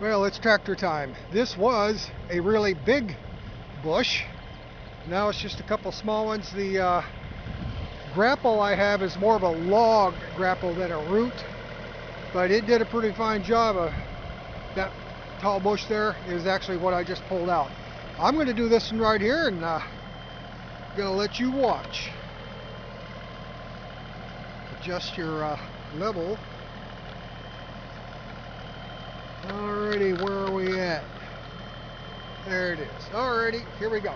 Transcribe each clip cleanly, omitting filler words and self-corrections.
Well, it's tractor time. This was a really big bush. Now it's just a couple small ones. The grapple I have is more of a log grapple than a root, but it did a pretty fine job. That tall bush there is actually what I just pulled out. I'm going to do this one right here and going to let you watch. Adjust your level. Alrighty, where are we at? There it is. Alrighty, here we go.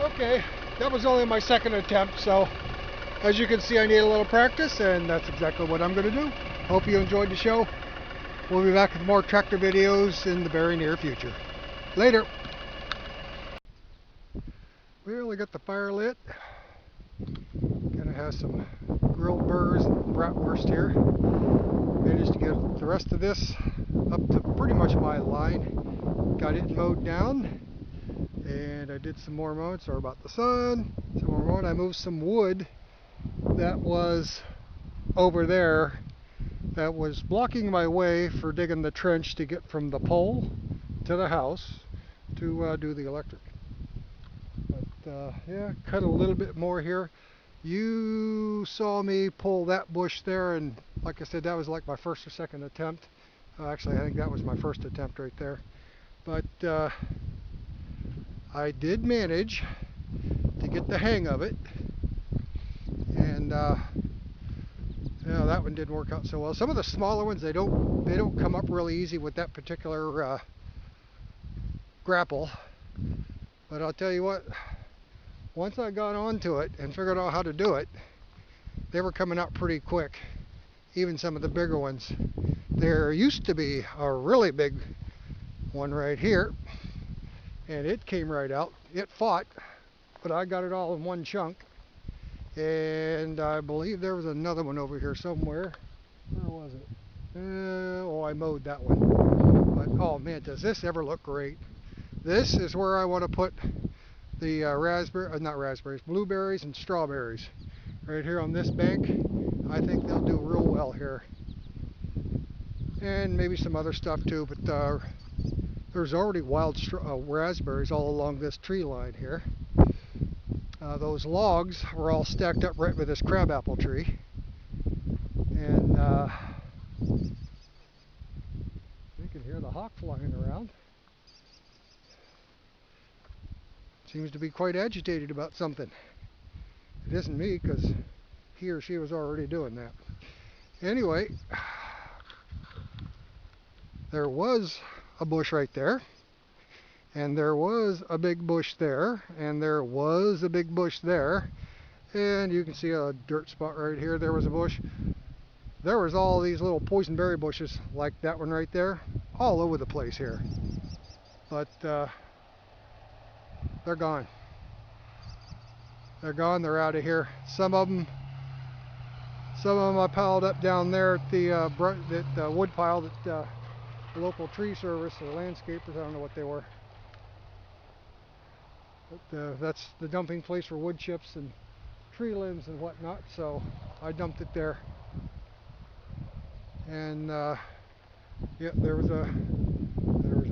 Okay, that was only my second attempt, so as you can see, I need a little practice, and that's exactly what I'm going to do. Hope you enjoyed the show. We'll be back with more tractor videos in the very near future. Later. Well, I got the fire lit. Gonna have some grilled burgers and bratwurst here. Managed to get the rest of this up to pretty much my line. Got it mowed down. And I did some more mowing. Sorry about the sun. Some more mowing. I moved some wood that was over there that was blocking my way for digging the trench to get from the pole to the house to do the electric. But yeah, cut a little bit more here. You saw me pull that bush there, and like I said, that was like my first or second attempt. Actually, I think that was my first attempt right there. But I did manage to get the hang of it, and yeah, that one didn't work out so well. Some of the smaller ones, they don't come up really easy with that particular grapple. But I'll tell you what, once I got onto it and figured out how to do it, they were coming out pretty quick. Even some of the bigger ones. There used to be a really big one right here, and it came right out. It fought, but I got it all in one chunk. And I believe there was another one over here somewhere. Where was it? Oh, I mowed that one. But oh man, does this ever look great. This is where I want to put the not raspberries, blueberries and strawberries. Right here on this bank. I think they'll do real well here. And maybe some other stuff too, but there's already wild raspberries all along this tree line here. Those logs were all stacked up right with this crabapple tree. And you can hear the hawk flying around. Seems to be quite agitated about something. It isn't me, because he or she was already doing that. Anyway, there was a bush right there. And there was a big bush there, and there was a big bush there, and you can see a dirt spot right here. There was a bush. There was all these little poison berry bushes, like that one right there, all over the place here. But they're gone. They're gone. They're out of here. Some of them I piled up down there at the wood pile that the local tree service or landscapers, I don't know what they were. But that's the dumping place for wood chips and tree limbs and whatnot, so I dumped it there. And yeah, there was a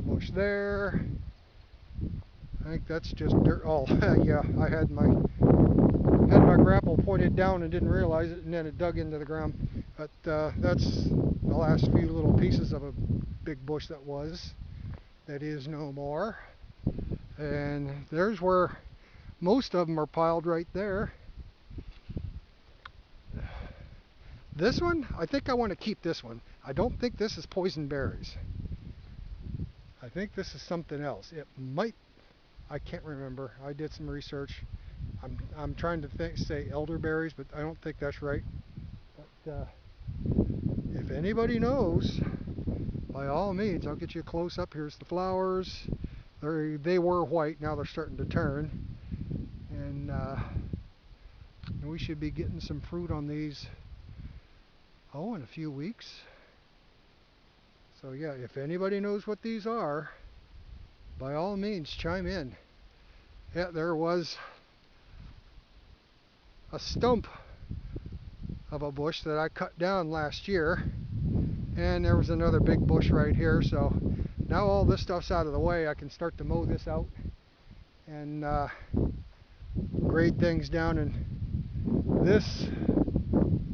bush there. I think that's just dirt. Oh yeah, I had my grapple pointed down and didn't realize it, and then it dug into the ground. But that's the last few little pieces of a big bush that is no more. And there's where most of them are piled right there. This one, I think I want to keep this one. I don't think this is poison berries. I think this is something else. It might, I can't remember. I did some research. I'm trying to say elderberries, but I don't think that's right. But if anybody knows, by all means, I'll get you a close up. Here's the flowers. They were white, now they're starting to turn, and we should be getting some fruit on these, in a few weeks. So yeah, if anybody knows what these are, by all means chime in. Yeah, there was a stump of a bush that I cut down last year, and there was another big bush right here, so now all this stuff's out of the way. I can start to mow this out and grade things down, and this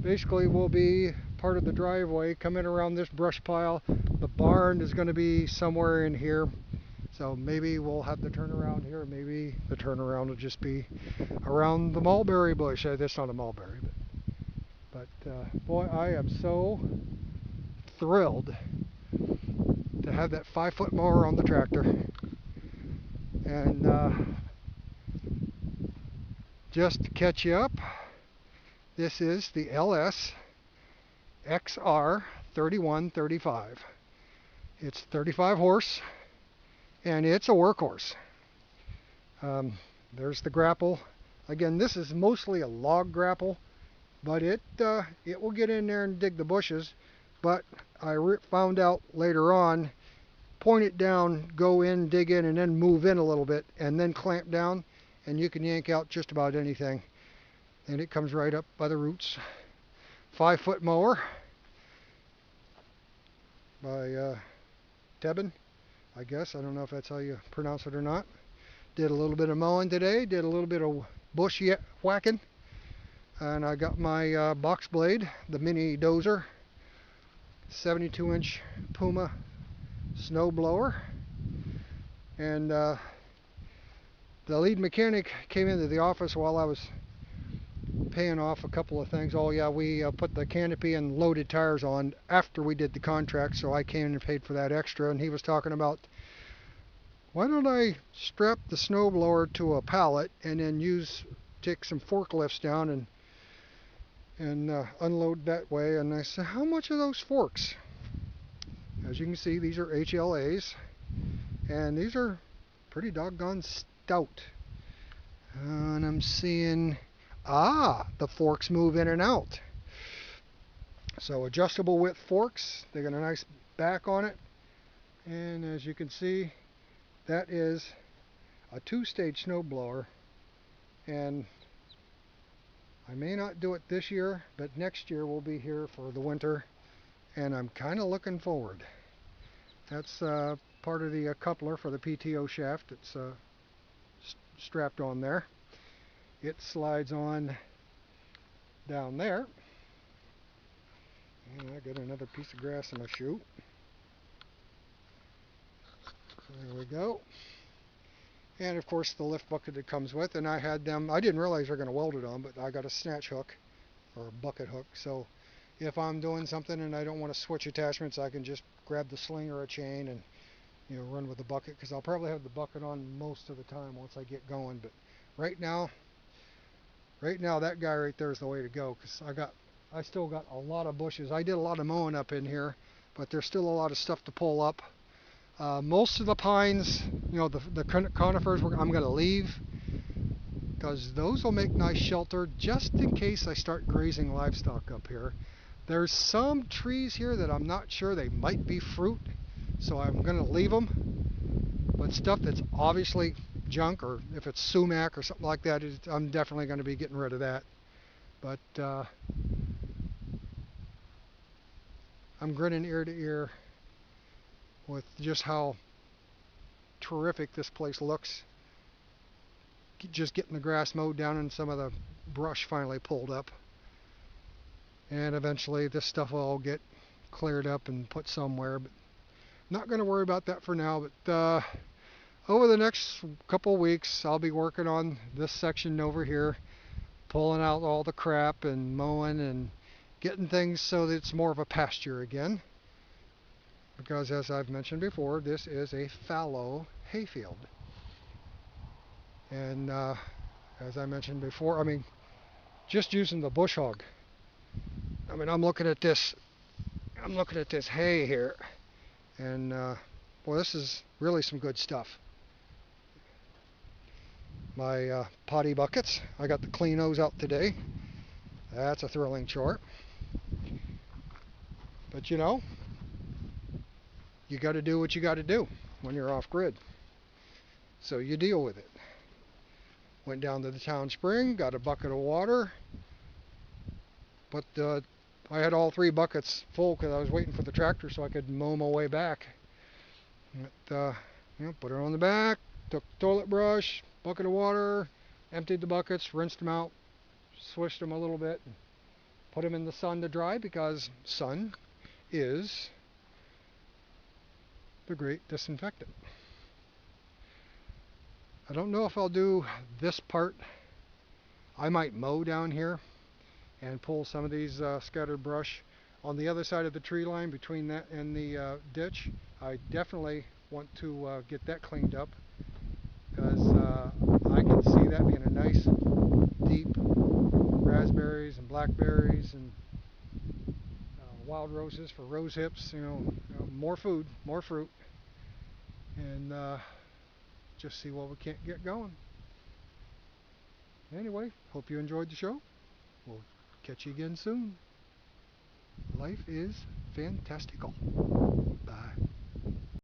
basically will be part of the driveway coming around this brush pile. The barn is going to be somewhere in here, so maybe we'll have the turnaround here. Maybe the turnaround will just be around the mulberry bush. That's not a mulberry, but boy, I am so thrilled to have that 5-foot mower on the tractor. And just to catch you up, this is the LS XR 3135. It's 35 horse and it's a workhorse. There's the grapple. Again, this is mostly a log grapple, but it will get in there and dig the bushes. But I found out later on, point it down, go in, dig in, and then move in a little bit, and then clamp down, and you can yank out just about anything. And it comes right up by the roots. 5-foot mower by Tebben, I guess. I don't know if that's how you pronounce it or not. Did a little bit of mowing today, did a little bit of bush whacking, and I got my box blade, the mini dozer, 72-inch Puma snow blower. And the lead mechanic came into the office while I was paying off a couple of things. Oh yeah, we put the canopy and loaded tires on after we did the contract, so I came and paid for that extra. And he was talking about, why don't I strap the snowblower to a pallet and then take some forklifts down and unload that way. And I said, how much are those forks? As you can see, these are HLAs, and these are pretty doggone stout. And I'm seeing, the forks move in and out. So adjustable width forks, they got a nice back on it. And as you can see, that is a 2-stage snowblower. And I may not do it this year, but next year we'll be here for the winter, and I'm kind of looking forward. That's part of the coupler for the PTO shaft. It's strapped on there. It slides on down there. And I got another piece of grass in my shoe. There we go. And of course the lift bucket it comes with, and I had them, I didn't realize they're going to weld it on, but I got a snatch hook or a bucket hook, so if I'm doing something and I don't want to switch attachments, I can just grab the sling or a chain and run with the bucket, because I'll probably have the bucket on most of the time once I get going. But right now that guy right there is the way to go, because I still got a lot of bushes. I did a lot of mowing up in here, but there's still a lot of stuff to pull up. Most of the pines, the conifers, I'm going to leave, because those will make nice shelter just in case I start grazing livestock up here. There's some trees here that I'm not sure, they might be fruit, so I'm going to leave them. But stuff that's obviously junk, or if it's sumac or something like that, I'm definitely going to be getting rid of that. But I'm grinning ear to ear with just how terrific this place looks. Just getting the grass mowed down and some of the brush finally pulled up. And eventually this stuff will all get cleared up and put somewhere. But not going to worry about that for now. But over the next couple of weeks, I'll be working on this section over here, pulling out all the crap and mowing and getting things so that it's more of a pasture again. Because as I've mentioned before, this is a fallow hayfield. And as I mentioned before, just using the bush hog. I'm looking at this hay here, and boy, this is really some good stuff. My potty buckets, I got to clean those out today. That's a thrilling chore. But you got to do what you got to do when you're off grid. So you deal with it. Went down to the town spring, got a bucket of water, but I had all 3 buckets full because I was waiting for the tractor so I could mow my way back. But, put it on the back, took toilet brush, bucket of water, emptied the buckets, rinsed them out, swished them a little bit, and put them in the sun to dry, because sun is the great disinfectant. I don't know if I'll do this part. I might mow down here and pull some of these scattered brush on the other side of the tree line between that and the ditch. I definitely want to get that cleaned up, because I can see that being a nice deep raspberries and blackberries and wild roses for rose hips, more food, more fruit, and just see what we can't get going. Anyway, hope you enjoyed the show. We'll catch you again soon. Life is fantastical. Bye.